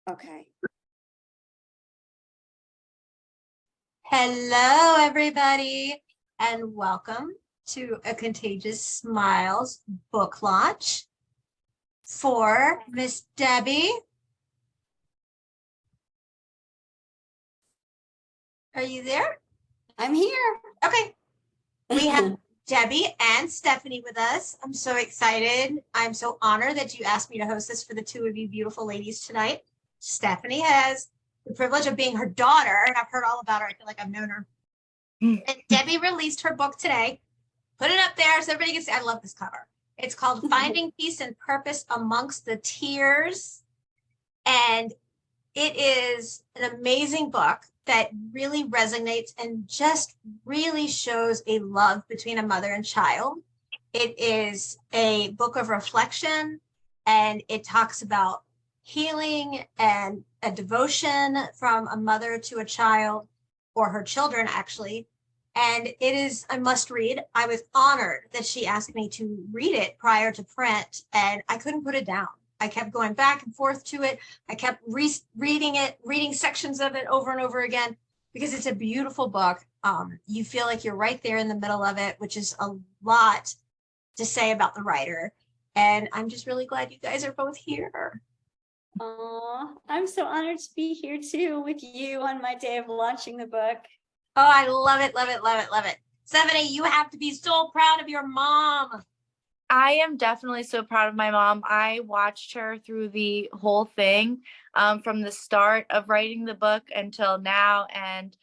Okay. Hello, everybody, and welcome to A Contagious Smiles book launch for Miss Debbie. Are you there? I'm here. Okay. We have Debbie and Stephanie with us. I'm so excited. I'm so honored that you asked me to host this for the two of you beautiful ladies tonight. Stephanie has the privilege of being her daughter, and I've heard all about her. I feel like I've known her. And Debbie released her book today. Put it up there so everybody can see. I love this cover. It's called Finding Peace and Purpose Amongst the Tears. And it is an amazing book that really resonates and just really shows a love between a mother and child. It is a book of reflection, and it talks about healing and a devotion from a mother to a child, or her children, actually. And it is a must read. I was honored that she asked me to read it prior to print, and I couldn't put it down. I kept going back and forth to it. I kept reading it, reading sections of it over and over again, because it's a beautiful book. You feel like you're right there in the middle of it, which is a lot to say about the writer. And I'm just really glad you guys are both here. Oh, I'm so honored to be here too with you on my day of launching the book. Oh, I love it, love it, love it, love it. Stephanie, you have to be so proud of your mom. I am definitely so proud of my mom. I watched her through the whole thing, from the start of writing the book until now. And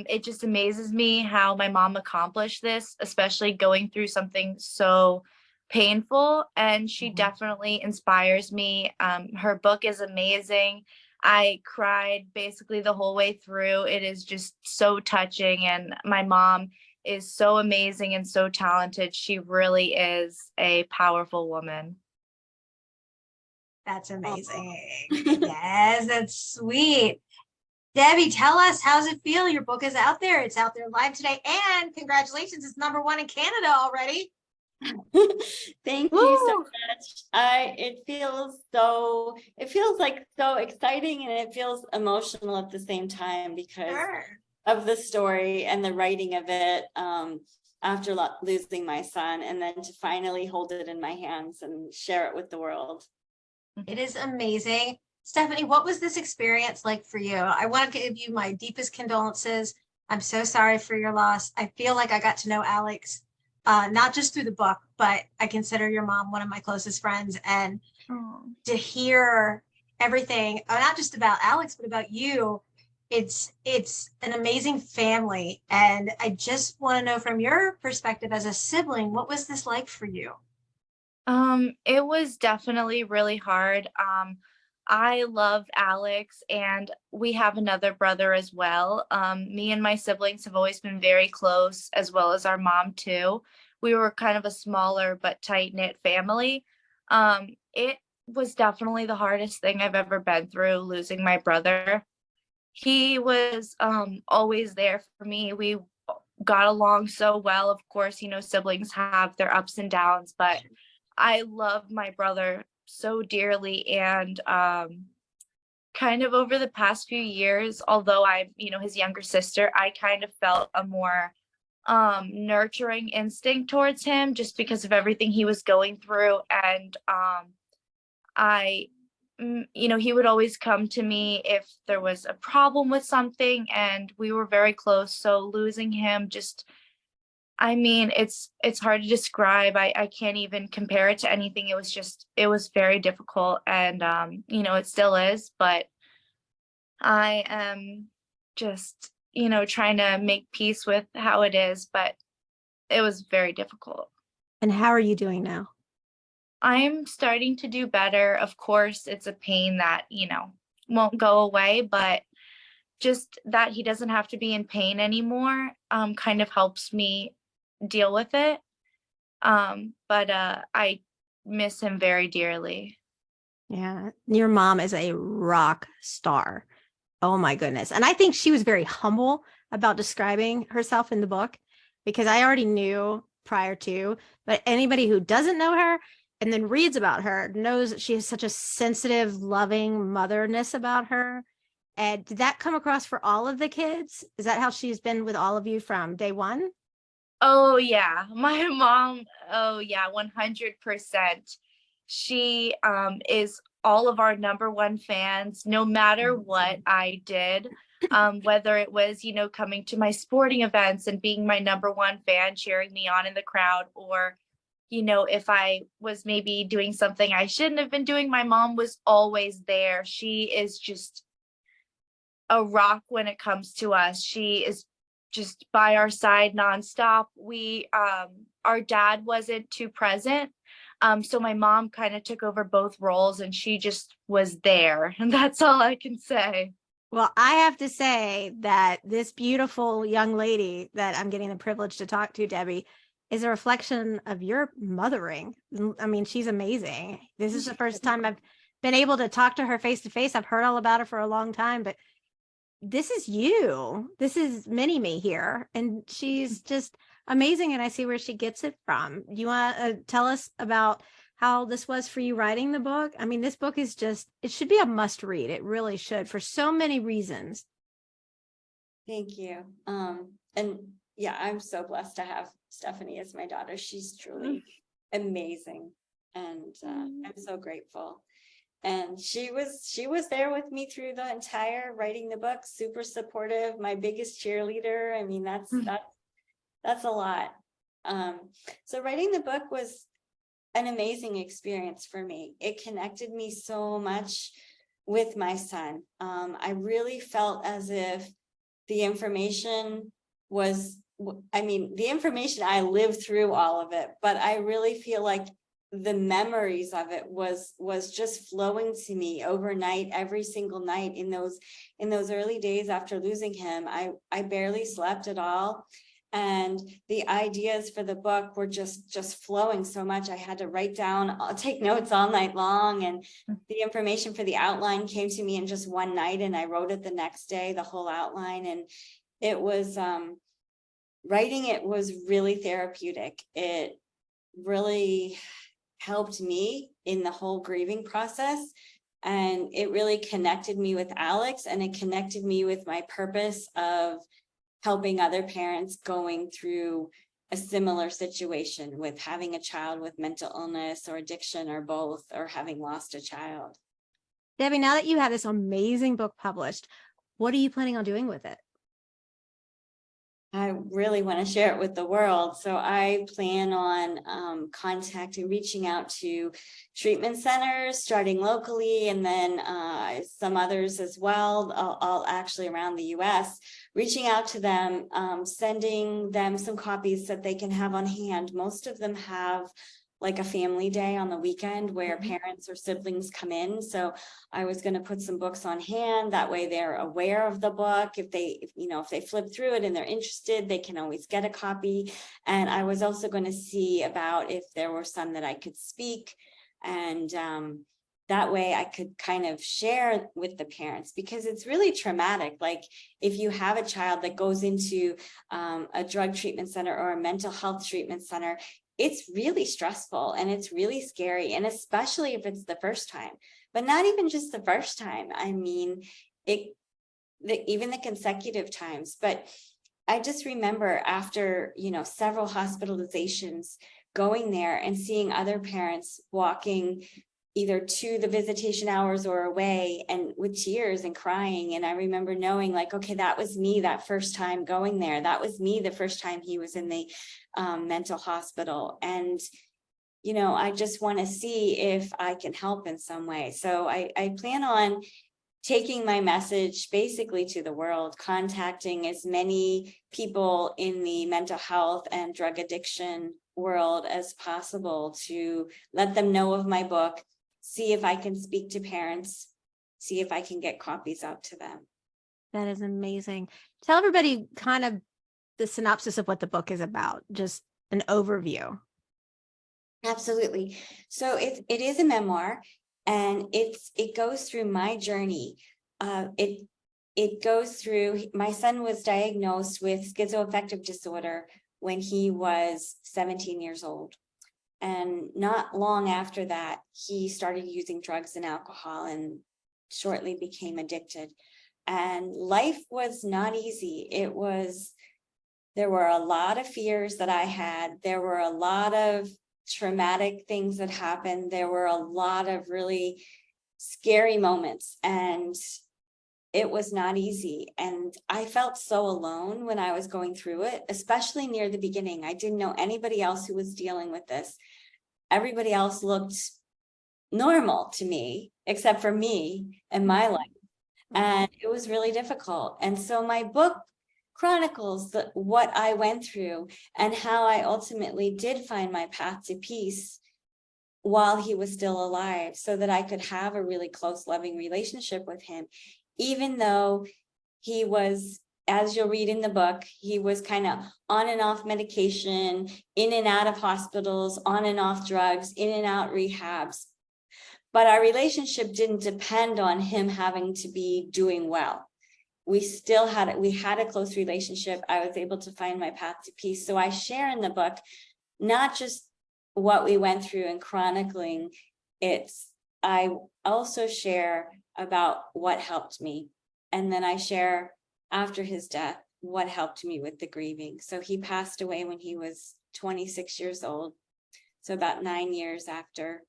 it just amazes me how my mom accomplished this, especially going through something so painful. And she definitely inspires me. Her book is amazing. I cried basically the whole way through. It is just so touching. And my mom is so amazing and so talented. She really is a powerful woman. That's amazing. Yes, that's sweet. Debbie, tell us, how's it feel? Your book is out there. It's out there live today. And congratulations, it's #1 in Canada already. Thank you so much. It feels like so exciting, and it feels emotional at the same time because of the story and the writing of it, after losing my son, and then to finally hold it in my hands and share it with the world. It is amazing. Stephanie, what was this experience like for you? I want to give you my deepest condolences. I'm so sorry for your loss. I feel like I got to know Alex, not just through the book, but I consider your mom one of my closest friends. And to hear everything, not just about Alex, but about you, it's an amazing family. And I just want to know, from your perspective as a sibling, what was this like for you? It was definitely really hard. I love Alex, and we have another brother as well. Me and my siblings have always been very close, as well as our mom too. We were kind of a smaller but tight-knit family. It was definitely the hardest thing I've ever been through, losing my brother. He was always there for me. We got along so well. Of course, siblings have their ups and downs, but I love my brother so dearly. And kind of over the past few years, although I'm, his younger sister, I kind of felt a more nurturing instinct towards him, just because of everything he was going through. And he would always come to me if there was a problem with something, and we were very close. So losing him, it's hard to describe. I can't even compare it to anything. It was very difficult, and it still is, but I am just, trying to make peace with how it is, but it was very difficult. And how are you doing now? I'm starting to do better. Of course, it's a pain that, won't go away, but just that he doesn't have to be in pain anymore, kind of helps me deal with it. But I miss him very dearly. Yeah, your mom is a rock star. Oh my goodness. And I think she was very humble about describing herself in the book, because I already knew prior to, but anybody who doesn't know her, and then reads about her, knows that she has such a sensitive, loving motherness about her. And did that come across for all of the kids? Is that how she's been with all of you from day one? Oh yeah, my mom, oh yeah, 100%. She is all of our number one fans, no matter what I did. Whether it was, you know, coming to my sporting events and being my number one fan, cheering me on in the crowd, or, you know, if I was maybe doing something I shouldn't have been doing, my mom was always there. She is just a rock when it comes to us. She is just by our side nonstop. Our dad wasn't too present. So my mom kind of took over both roles and she just was there. And that's all I can say. Well, I have to say that this beautiful young lady that I'm getting the privilege to talk to, Debbie, is a reflection of your mothering. I mean, she's amazing. This is the first time I've been able to talk to her face to face. I've heard all about her for a long time, but this is you. This is mini me here. And she's just amazing. And I see where she gets it from. You want to tell us about how this was for you writing the book? I mean, this book is just, it should be a must read. It really should, for so many reasons. Thank you. And yeah, I'm so blessed to have Stephanie as my daughter. She's truly amazing. And I'm so grateful. And she was there with me through the entire writing the book, super supportive, my biggest cheerleader. I mean, that's a lot. So writing the book was an amazing experience for me. It connected me so much with my son. I really felt as if the information was, the information, I lived through all of it, but I really feel like the memories of it was just flowing to me overnight, every single night in those early days after losing him. I barely slept at all. And the ideas for the book were just flowing so much. I had to write down, I'll take notes all night long. And the information for the outline came to me in just one night. And I wrote it the next day, the whole outline. And it was, writing it was really therapeutic. It really helped me in the whole grieving process. And it really connected me with Alex, and it connected me with my purpose of helping other parents going through a similar situation with having a child with mental illness or addiction or both, or having lost a child. Debbie, now that you have this amazing book published, what are you planning on doing with it? I really want to share it with the world. So I plan on reaching out to treatment centers, starting locally, and then some others as well, all actually around the US, reaching out to them, sending them some copies that they can have on hand. Most of them have like a family day on the weekend where parents or siblings come in. So I was going to put some books on hand. That way they're aware of the book. If they flip through it and they're interested, they can always get a copy. And I was also going to see about if there were some that I could speak, and that way I could kind of share with the parents, because it's really traumatic. Like if you have a child that goes into a drug treatment center or a mental health treatment center, it's really stressful and it's really scary. And especially if it's the first time, but not even just the first time. I mean, even the consecutive times. But I just remember after, several hospitalizations, going there and seeing other parents walking either to the visitation hours or away, and with tears and crying. And I remember knowing like, okay, that was me that first time going there. That was me the first time he was in the mental hospital. And, I just want to see if I can help in some way. So I plan on taking my message basically to the world, contacting as many people in the mental health and drug addiction world as possible to let them know of my book, see if I can speak to parents, see if I can get copies out to them. That is amazing. Tell everybody kind of the synopsis of what the book is about, just an overview. Absolutely. So it is a memoir, and it goes through my journey. It goes through, my son was diagnosed with schizoaffective disorder when he was 17 years old. And not long after that, he started using drugs and alcohol and shortly became addicted. And life was not easy. There were a lot of fears that I had. There were a lot of traumatic things that happened. There were a lot of really scary moments, and it was not easy. And I felt so alone when I was going through it, especially near the beginning. I didn't know anybody else who was dealing with this. Everybody else looked normal to me, except for me and my life. And it was really difficult. And so my book chronicles what I went through and how I ultimately did find my path to peace while he was still alive, so that I could have a really close, loving relationship with him, even though he was, as you'll read in the book, he was kind of on and off medication, in and out of hospitals, on and off drugs, in and out rehabs. But our relationship didn't depend on him having to be doing well. We had a close relationship. I was able to find my path to peace. So I share in the book, not just what we went through and chronicling it, I also share about what helped me. And then I share after his death, what helped me with the grieving. So he passed away when he was 26 years old. So about 9 years after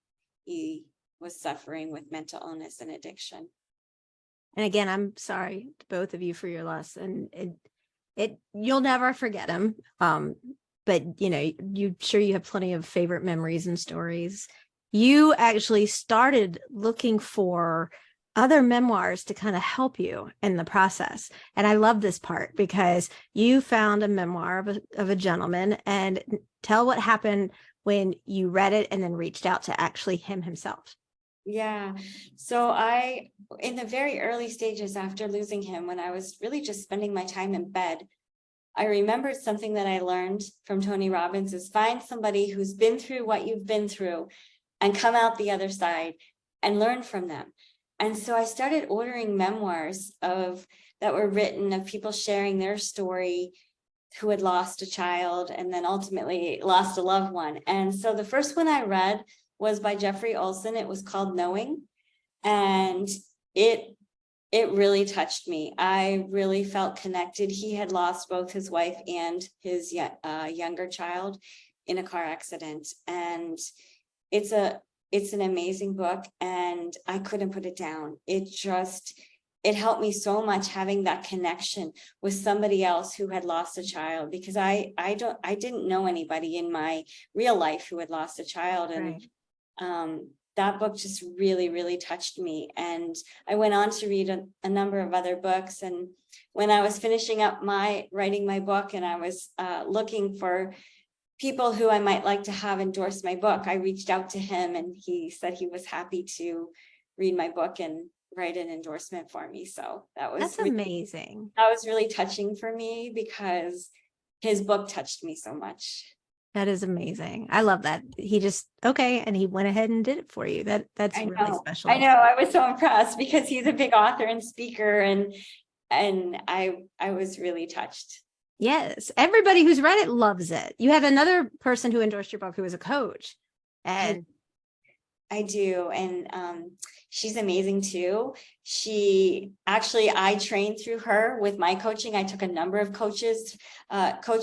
he was suffering with mental illness and addiction. And again, I'm sorry to both of you for your loss, and you'll never forget him. But you sure you have plenty of favorite memories and stories. You actually started looking for other memoirs to kind of help you in the process. And I love this part because you found a memoir of a gentleman, and tell what happened when you read it and then reached out to actually him himself. Yeah. So in the very early stages after losing him, when I was really just spending my time in bed, I remembered something that I learned from Tony Robbins is find somebody who's been through what you've been through and come out the other side and learn from them. And so I started ordering memoirs that were written of people sharing their story who had lost a child and then ultimately lost a loved one. And so the first one I read was by Jeffrey Olson. It was called Knowing. And it really touched me. I really felt connected. He had lost both his wife and his younger child in a car accident. And it's an amazing book, and I couldn't put it down. It helped me so much having that connection with somebody else who had lost a child, because I didn't know anybody in my real life who had lost a child. And Right. That book just really, really touched me. And I went on to read a number of other books. And when I was finishing up writing my book, and I was looking for people who I might like to have endorse my book, I reached out to him, and he said he was happy to read my book and write an endorsement for me. So That's amazing. That was really touching for me, because his book touched me so much. That is amazing. I love that. He just, okay. And he went ahead and did it for you. That's really special. I know. I was so impressed because he's a big author and speaker, and I was really touched. Yes. Everybody who's read it loves it. You have another person who endorsed your book who is a coach. And I do. And she's amazing too. I trained through her with my coaching. I took a number of coach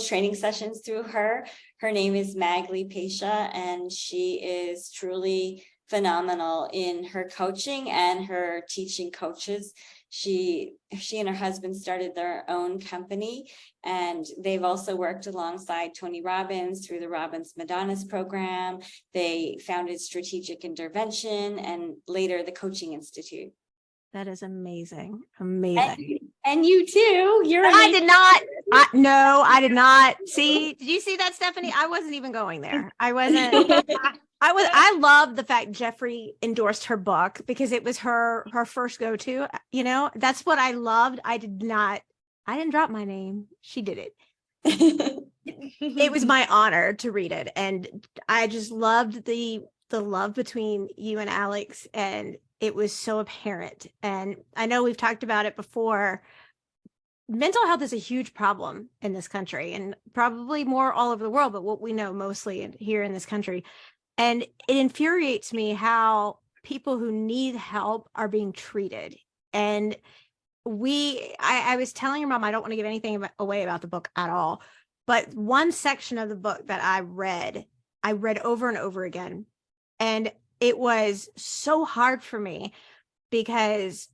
training sessions through her. Her name is Magli Pesha, and she is truly phenomenal in her coaching and her teaching coaches. She and her husband started their own company, and they've also worked alongside Tony Robbins through the Robbins Madonnas program. They founded Strategic Intervention and later the Coaching Institute. that is amazing. Amazing. And you too. I did not. No, I did not. See, did you see that, Stephanie? I wasn't even going there. I wasn't. I love the fact Jeffrey endorsed her book because it was her first go-to. That's what I loved. I didn't drop my name. She did it. It was my honor to read it. And I just loved the love between you and Alex. And it was so apparent. And I know we've talked about it before. Mental health is a huge problem in this country, and probably more all over the world, but what we know mostly here in this country. And it infuriates me how people who need help are being treated. And I was telling your mom, I don't want to give anything away about the book at all, but one section of the book that I read over and over again. And it was so hard for me because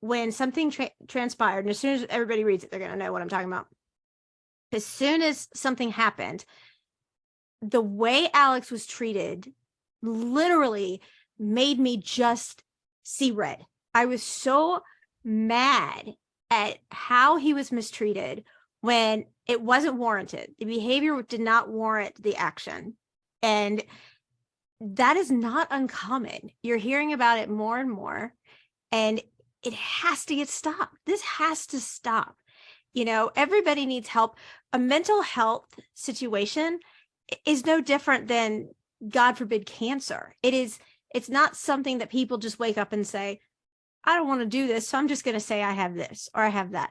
when something transpired, and as soon as everybody reads it, they're going to know what I'm talking about. As soon as something happened, the way Alex was treated literally made me just see red. I was so mad at how he was mistreated when it wasn't warranted. The behavior did not warrant the action. And that is not uncommon. You're hearing about it more and more, and it has to get stopped. This has to stop. You know, everybody needs help. A mental health situation is no different than, God forbid, cancer. It's not something that people just wake up and say, I don't want to do this, so I'm just going to say I have this or I have that.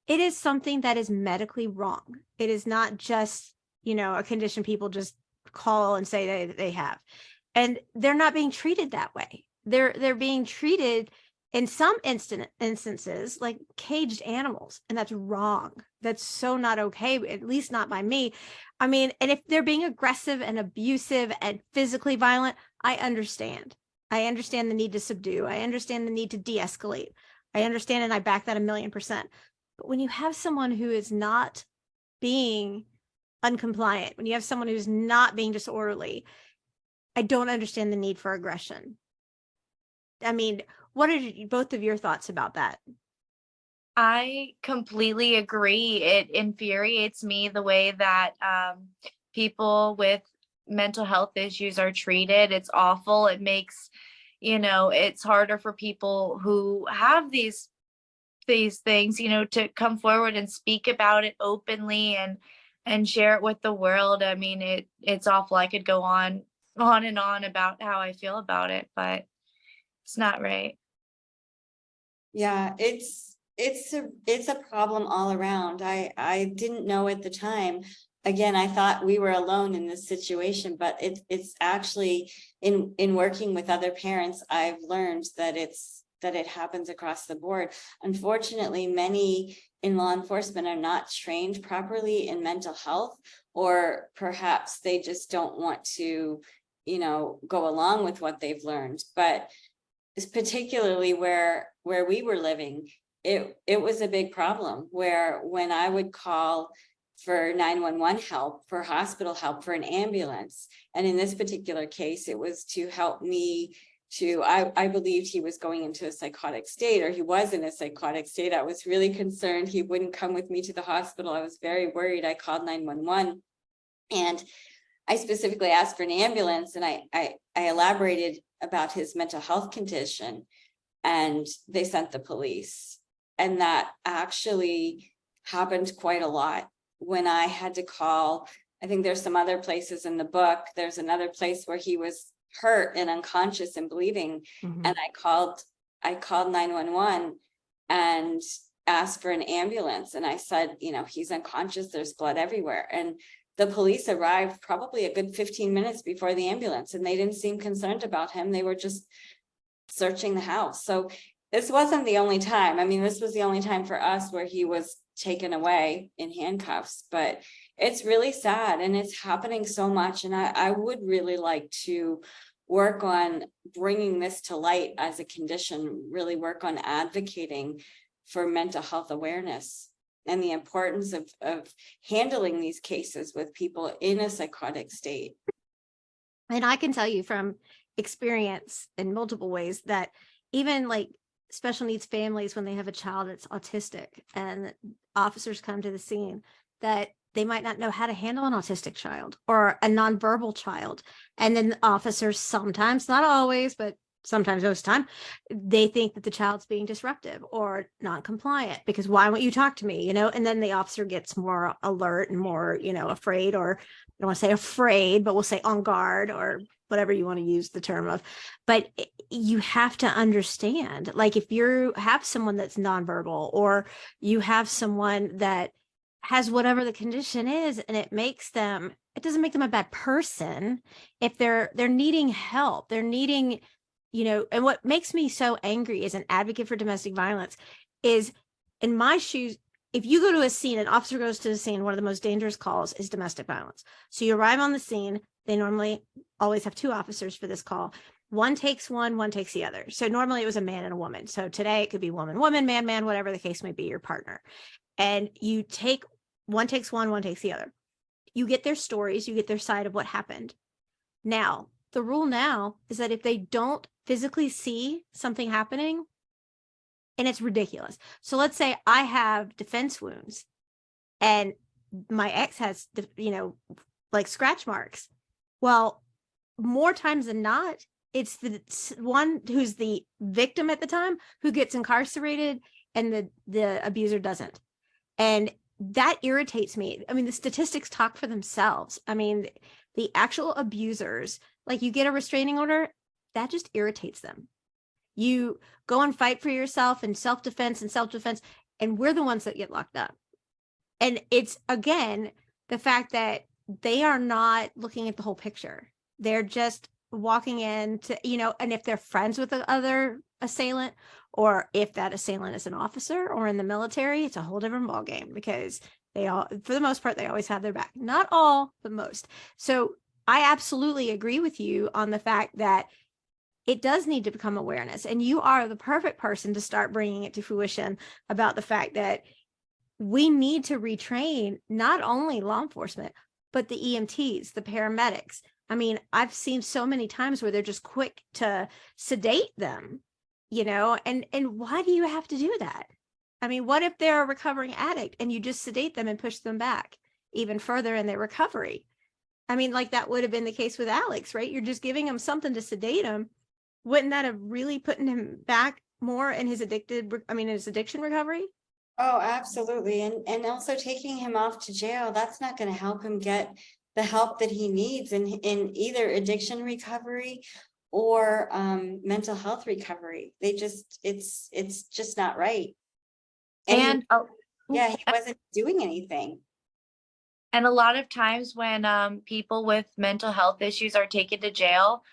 It is something that is medically wrong. It is not just, you know, a condition people just call and say they have. And they're not being treated that way. They're being treated in some instances like caged animals, and that's wrong. That's so not okay, at least not by me. I mean, and if they're being aggressive and abusive and physically violent, I understand. I understand the need to subdue. I understand the need to de-escalate. I understand, and I back that 1,000,000%. But when you have someone who is not being uncompliant, when you have someone who's not being disorderly, I don't understand the need for aggression. I mean, what are both of your thoughts about that? I completely agree. It infuriates me the way that people with mental health issues are treated. It's awful. It makes, it's harder for people who have these things, to come forward and speak about it openly and share it with the world. I mean, it's awful. I could go on and on about how I feel about it, but it's not right. Yeah, it's a problem all around. I didn't know at the time. Again, I thought we were alone in this situation, but it's actually in working with other parents, I've learned that it happens across the board. Unfortunately, many in law enforcement are not trained properly in mental health, or perhaps they just don't want to, go along with what they've learned. But particularly where we were living, it was a big problem, where when I would call for 911 help, for hospital help, for an ambulance, and in this particular case, it was to help me I believed he was going into a psychotic state, or he was in a psychotic state. I was really concerned he wouldn't come with me to the hospital. I was very worried. I called 911, and I specifically asked for an ambulance, and I elaborated about his mental health condition, and they sent the police. And that actually happened quite a lot when I had to call. I think there's some other places in the book. There's another place where he was hurt and unconscious and bleeding. Mhm. And I called 911 and asked for an ambulance. And I said, he's unconscious, there's blood everywhere. And the police arrived probably a good 15 minutes before the ambulance, and they didn't seem concerned about him. They were just searching the house. So this wasn't the only time. I mean, this was the only time for us where he was taken away in handcuffs, but it's really sad, and it's happening so much. And I would really like to work on bringing this to light as a condition, really work on advocating for mental health awareness and the importance of handling these cases with people in a psychotic state. And I can tell you from experience in multiple ways that even like special needs families, when they have a child that's autistic and officers come to the scene, that they might not know how to handle an autistic child or a nonverbal child. And then the officers sometimes, not always, but sometimes most of the time, they think that the child's being disruptive or non-compliant because why won't you talk to me? And then the officer gets more alert and more, afraid, or I don't want to say afraid, but we'll say on guard or whatever you want to use the term of. But you have to understand, like if you have someone that's nonverbal, or you have someone that has whatever the condition is, and it makes them it doesn't make them a bad person. If they're needing help, they're needing, and what makes me so angry as an advocate for domestic violence is, in my shoes, if you go to a scene, an officer goes to the scene, one of the most dangerous calls is domestic violence. So you arrive on the scene, they normally always have 2 officers for this call. One takes one takes the other. So normally it was a man and a woman. So today it could be woman, man, whatever the case may be, your partner. And one takes one takes the other. You get their stories, you get their side of what happened. Now, the rule now is that if they don't physically see something happening, and it's ridiculous. So let's say I have defense wounds and my ex has, like scratch marks. Well, more times than not, it's the one who's the victim at the time who gets incarcerated and the abuser doesn't. And that irritates me. I mean, the statistics talk for themselves. I mean, the actual abusers, like you get a restraining order, that just irritates them. You go and fight for yourself and self-defense, and we're the ones that get locked up. And it's, again, the fact that they are not looking at the whole picture. They're just walking in to, and if they're friends with the other assailant, or if that assailant is an officer or in the military, it's a whole different ballgame, because they all, for the most part, they always have their back. Not all, but most. So I absolutely agree with you on the fact that it does need to become awareness, and you are the perfect person to start bringing it to fruition about the fact that we need to retrain not only law enforcement, but the EMTs, the paramedics. I mean, I've seen so many times where they're just quick to sedate them, and why do you have to do that? I mean, what if they're a recovering addict and you just sedate them and push them back even further in their recovery? I mean, like that would have been the case with Alex, right? You're just giving him something to sedate him. Wouldn't that have really put him back more in his addiction recovery? Oh, absolutely. And also taking him off to jail, that's not going to help him get the help that he needs in either addiction recovery or mental health recovery. It's just not right. And he wasn't doing anything. And a lot of times when people with mental health issues are taken to jail,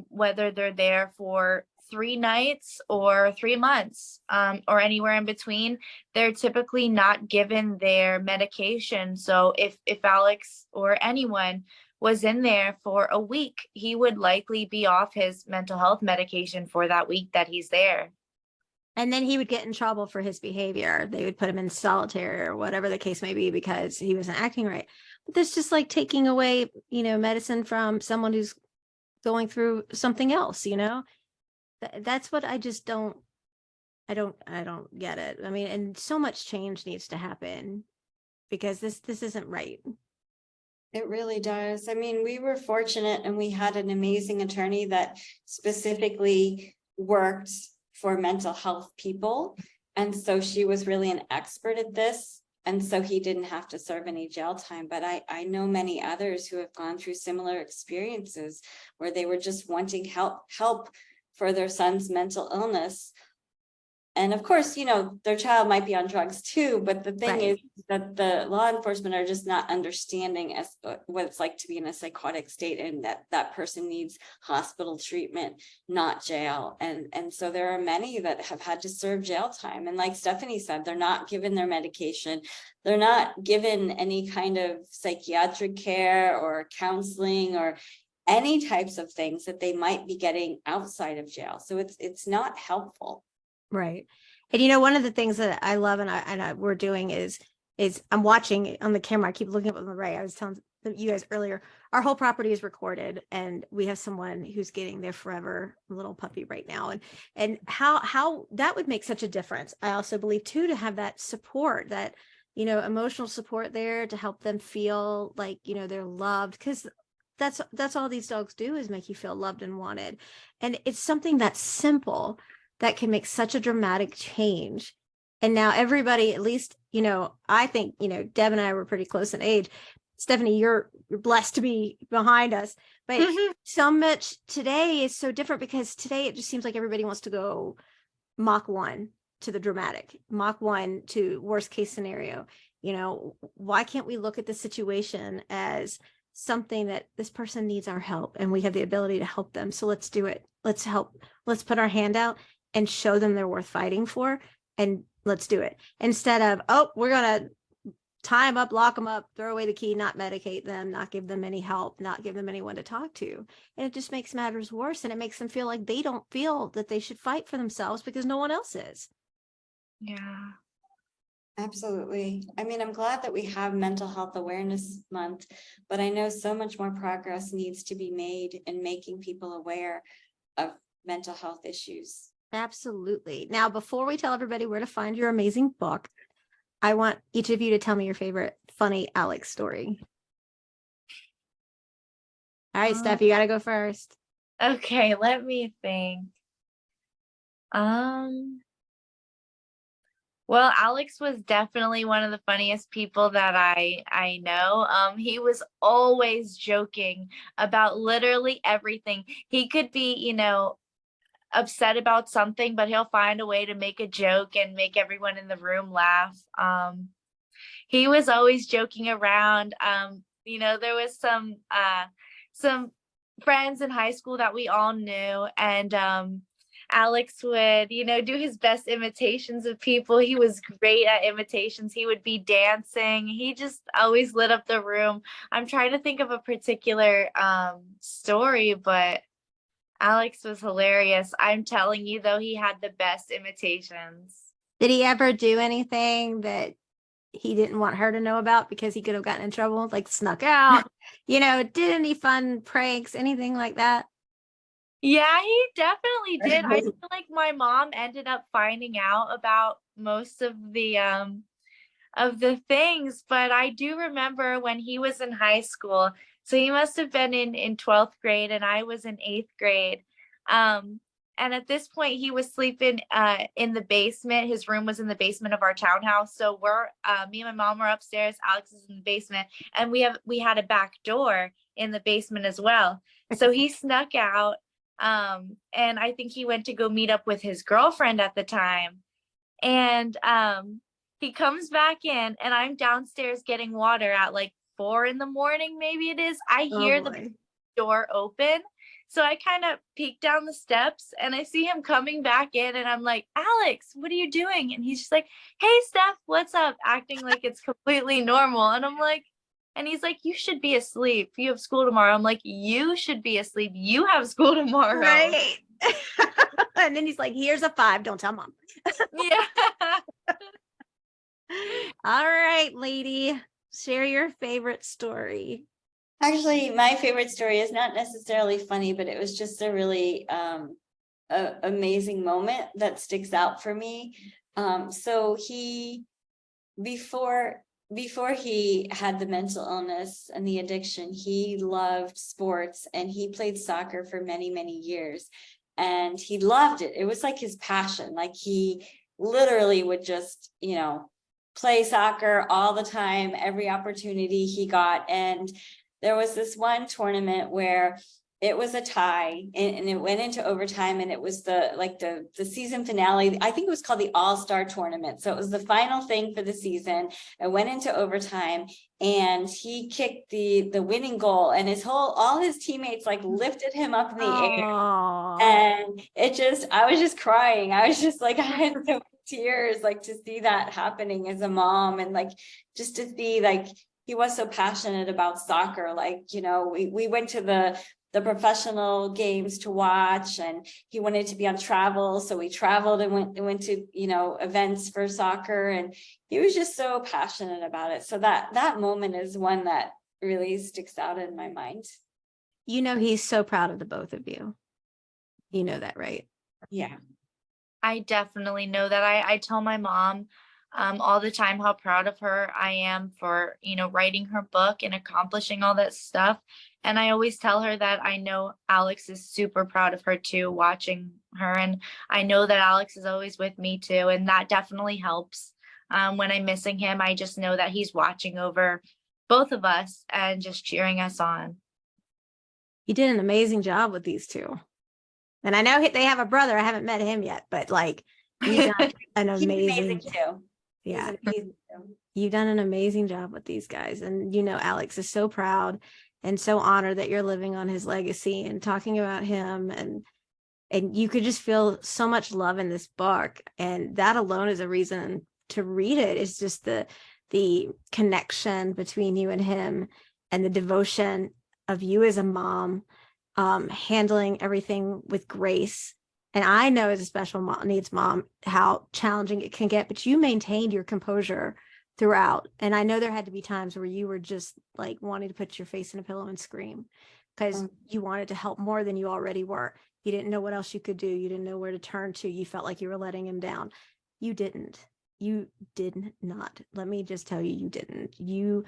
whether they're there for 3 nights or 3 months, or anywhere in between, they're typically not given their medication. So if Alex or anyone was in there for a week, he would likely be off his mental health medication for that week that he's there. And then he would get in trouble for his behavior. They would put him in solitary or whatever the case may be because he wasn't acting right. But that's just like taking away, medicine from someone who's going through something else, That's what I just don't get it. I mean, and so much change needs to happen because this isn't right. It really does. I mean, we were fortunate and we had an amazing attorney that specifically worked for mental health people. And so she was really an expert at this. And so he didn't have to serve any jail time. But I know many others who have gone through similar experiences where they were just wanting help for their son's mental illness. And of course, their child might be on drugs too, but the thing is that the law enforcement are just not understanding what it's like to be in a psychotic state, and that person needs hospital treatment, not jail. And so there are many that have had to serve jail time. And like Stephanie said, they're not given their medication. They're not given any kind of psychiatric care or counseling or any types of things that they might be getting outside of jail. So it's not helpful. Right. And one of the things that I love and we're doing is I'm watching on the camera. I keep looking up on the right. I was telling you guys earlier, our whole property is recorded and we have someone who's getting their forever little puppy right now. And how that would make such a difference. I also believe too, to have that support, that, emotional support there to help them feel like, they're loved, because that's all these dogs do is make you feel loved and wanted. And it's something that's simple that can make such a dramatic change. And now everybody, at least, I think, Deb and I were pretty close in age. Stephanie, you're blessed to be behind us, but so much today is so different because today it just seems like everybody wants to go Mach 1 to the dramatic, Mach 1 to worst case scenario. Why can't we look at the situation as something that this person needs our help and we have the ability to help them. So let's do it. Let's help. Let's put our hand out and show them they're worth fighting for. And let's do it. Instead of, oh, we're going to tie them up, lock them up, throw away the key, not medicate them, not give them any help, not give them anyone to talk to. And it just makes matters worse. And it makes them feel like they don't feel that they should fight for themselves because no one else is. Yeah. Absolutely. I mean, I'm glad that we have Mental Health Awareness Month, but I know so much more progress needs to be made in making people aware of mental health issues. Absolutely. Now, before we tell everybody where to find your amazing book, I want each of you to tell me your favorite funny Alex story. All right, Steph, you got to go first. Okay, let me think. Well, Alex was definitely one of the funniest people that I know. He was always joking about literally everything. He could be, you know, upset about something, but he'll find a way to make a joke and make everyone in the room laugh. He was always joking around. You know, there was some friends in high school that we all knew, and Alex would, you know, do his best imitations of people. He was great at imitations. He would be dancing. He just always lit up the room. I'm trying to think of a particular story, but Alex was hilarious. I'm telling you, though, he had the best imitations. Did he ever do anything that he didn't want her to know about because he could have gotten in trouble, like snuck out, you know, did any fun pranks, anything like that? Yeah, he definitely did. I feel like my mom ended up finding out about most of the things, but I do remember when he was in high school. So he must have been in 12th grade and I was in 8th grade. And at this point he was sleeping in the basement. His room was in the basement of our townhouse. So we're me and my mom were upstairs, Alex is in the basement, and we had a back door in the basement as well. So he snuck out. And I think he went to go meet up with his girlfriend at the time. And he comes back in and I'm downstairs getting water at like 4 a.m, maybe it is. I hear the door open. So I kind of peek down the steps and I see him coming back in and I'm like, Alex, what are you doing? And he's just like, hey, Steph, what's up? Acting like it's completely normal. And I'm like, and he's like, you should be asleep. You have school tomorrow. I'm like, you should be asleep. You have school tomorrow. Right. And then he's like, here's a 5. Don't tell mom. Yeah. All right, lady. Share your favorite story. Actually, my favorite story is not necessarily funny, but it was just a really amazing moment that sticks out for me. So before he had the mental illness and the addiction, he loved sports and he played soccer for many, many years. And he loved it. It was like his passion. Like he literally would just, you know, play soccer all the time, every opportunity he got. And there was this one tournament where it was a tie and it went into overtime, and it was the season finale. I think it was called the All-Star Tournament. So it was the final thing for the season. It went into overtime and he kicked the winning goal, and all his teammates like lifted him up in the air. And I was just crying. I was just like, I had so many tears, like to see that happening as a mom, and like just to see like he was so passionate about soccer. Like, you know, we went to the professional games to watch, and he wanted to be on travel. So we traveled and went to, you know, events for soccer, and he was just so passionate about it. So that moment is one that really sticks out in my mind. You know, he's so proud of the both of you. You know that, right? Yeah. I definitely know that. I tell my mom all the time how proud of her I am for, you know, writing her book and accomplishing all that stuff. And I always tell her that I know Alex is super proud of her too, watching her. And I know that Alex is always with me too. And that definitely helps. When I'm missing him, I just know that he's watching over both of us and just cheering us on. You did an amazing job with these two. And I know they have a brother. I haven't met him yet, but like you've done an amazing too. Yeah. You've done an amazing job with these guys. And you know, Alex is so proud. and so honored that you're living on his legacy and talking about him, and you could just feel so much love in this book, and that alone is a reason to read it. It's just the connection between you and him, and the devotion of you as a mom, handling everything with grace. And I know as a special needs mom how challenging it can get, but you maintained your composure throughout. And I know there had to be times where you were just like wanting to put your face in a pillow and scream, because you wanted to help more than you already were. You didn't know what else you could do. You didn't know where to turn to. You felt like you were letting him down. You didn't. You did not. Let me just tell you, you didn't. You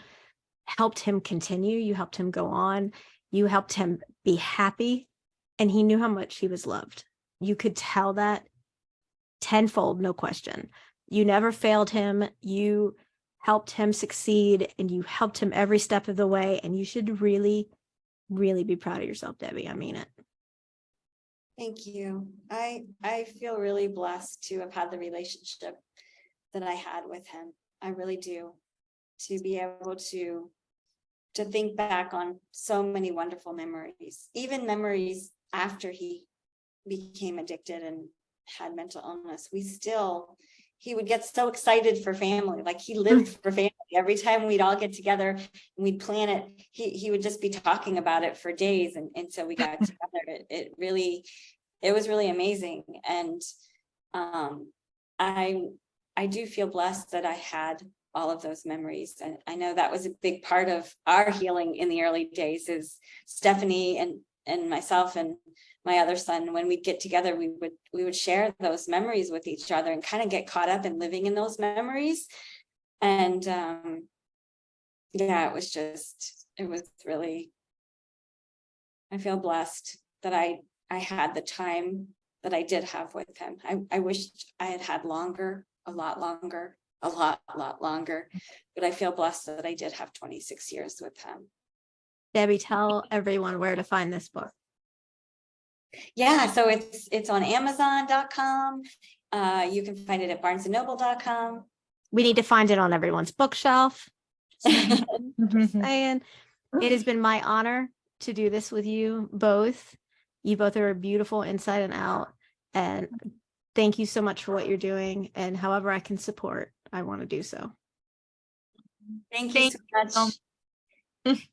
helped him continue. You helped him go on. You helped him be happy. And he knew how much he was loved. You could tell that tenfold, no question. You never failed him. You helped him succeed, and you helped him every step of the way. And you should really, really be proud of yourself, Debbie. I mean it. Thank you. I feel really blessed to have had the relationship that I had with him. I really do. To be able to think back on so many wonderful memories, even memories after he became addicted and had mental illness. He would get so excited for family, like he lived for family. Every time we'd all get together and we'd plan it, he would just be talking about it for days. And so we got together. It was really amazing. And I do feel blessed that I had all of those memories. And I know that was a big part of our healing in the early days, is Stephanie and myself and my other son, when we'd get together, we would share those memories with each other and kind of get caught up in living in those memories. And yeah, it was really, I feel blessed that I had the time that I did have with him. I wished I had longer, a lot longer, but I feel blessed that I did have 26 years with him. Debbie, tell everyone where to find this book. Yeah, so it's on Amazon.com. You can find it at BarnesandNoble.com. We need to find it on everyone's bookshelf. Just saying. It has been my honor to do this with you both. You both are beautiful inside and out. And thank you so much for what you're doing. And however I can support, I want to do so. Thank you so much.